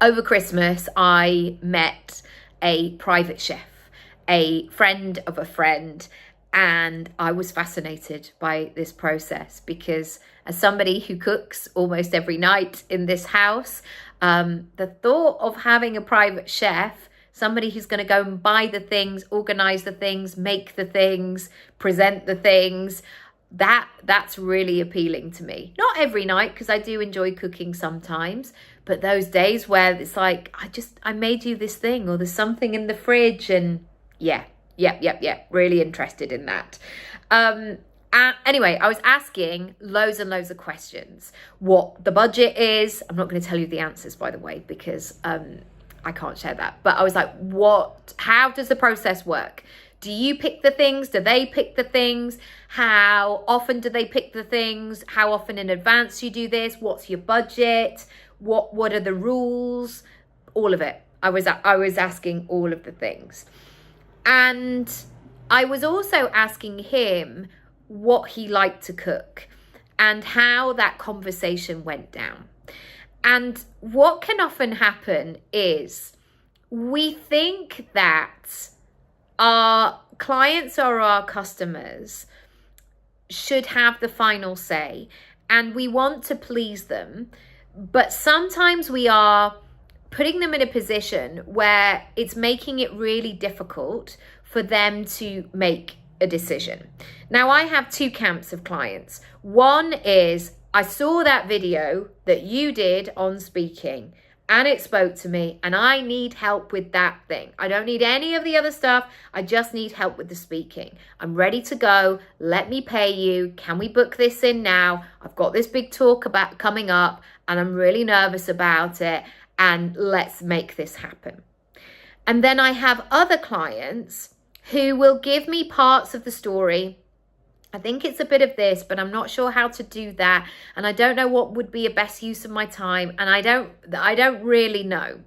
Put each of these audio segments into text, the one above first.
Over Christmas, I met a private chef, a friend of a friend, and I was fascinated by this process because as somebody who cooks almost every night in this house, the thought of having a private chef, somebody who's going to go and buy the things, organize the things, make the things, present the things, that's really appealing to me. Not every night, because I do enjoy cooking sometimes, but those days where it's like, I made you this thing, or there's something in the fridge, and yeah, really interested in that. Anyway, I was asking loads and loads of questions. What the budget is, I'm not going to tell you the answers, by the way, because I can't share that. But I was like, how does the process work? Do you pick the things? Do they pick the things? How often do they pick the things? How often in advance you do this? What's your budget? What are the rules? All of it. I was asking all of the things. And I was also asking him what he liked to cook and how that conversation went down. And what can often happen is we think that our clients or our customers should have the final say, and we want to please them, but sometimes we are putting them in a position where it's making it really difficult for them to make a decision. Now, I have two camps of clients. One is, I saw that video that you did on speaking and it spoke to me, and I need help with that thing. I don't need any of the other stuff. I just need help with the speaking. I'm ready to go. Let me pay you. Can we book this in now? I've got this big talk about coming up and I'm really nervous about it, and let's make this happen. And then I have other clients who will give me parts of the story. I think it's a bit of this, but I'm not sure how to do that. And I don't know what would be a best use of my time. And I don't really know.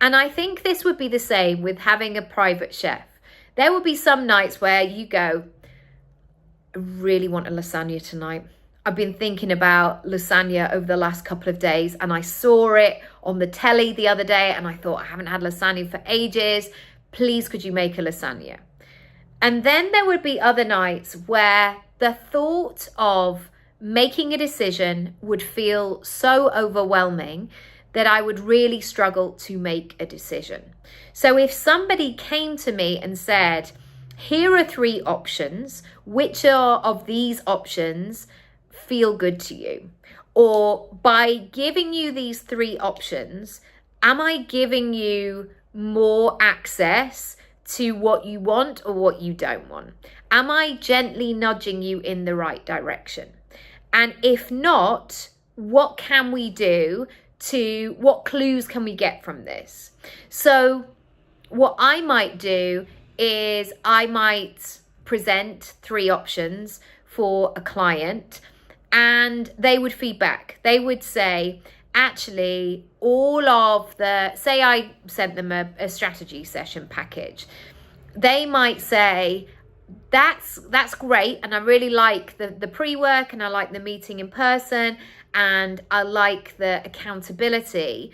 And I think this would be the same with having a private chef. There will be some nights where you go, I really want a lasagna tonight. I've been thinking about lasagna over the last couple of days, and I saw it on the telly the other day and I thought, I haven't had lasagna for ages. Please, could you make a lasagna? And then there would be other nights where the thought of making a decision would feel so overwhelming that I would really struggle to make a decision. So if somebody came to me and said, here are 3 options, which of these options feel good to you? Or by giving you these 3 options, am I giving you more access to what you want or what you don't want? Am I gently nudging you in the right direction? And if not, what can we do what clues can we get from this? So what I might do is I might present 3 options for a client, and they would feedback. They would say, actually, all of say I sent them a strategy session package. They might say, that's great, and I really like the pre-work, and I like the meeting in person, and I like the accountability,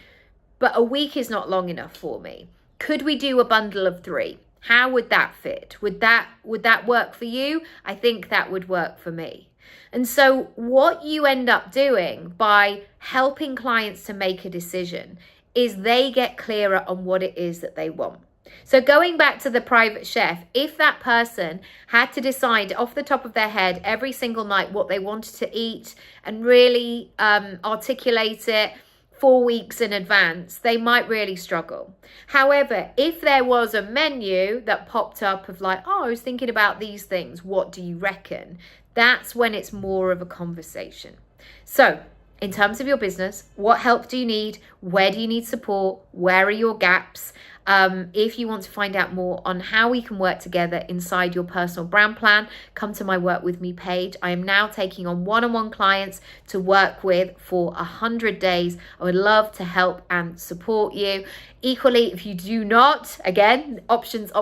but a week is not long enough for me. Could we do a bundle of 3? How would that fit? Would that work for you? I think that would work for me. And so what you end up doing by helping clients to make a decision is they get clearer on what it is that they want. So going back to the private chef, if that person had to decide off the top of their head every single night what they wanted to eat and really articulate it 4 weeks in advance, they might really struggle. However, if there was a menu that popped up of like, oh, I was thinking about these things, what do you reckon? That's when it's more of a conversation. So in terms of your business, what help do you need? Where do you need support? Where are your gaps? If you want to find out more on how we can work together inside your personal brand plan, come to my Work With Me page. I am now taking on one-on-one clients to work with for 100 days. I would love to help and support you. Equally, if you do not, again, options,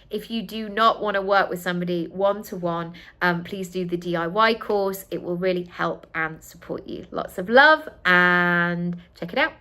if you do not want to work with somebody one-to-one, please do the DIY course. It will really help and support you. Lots of love and check it out.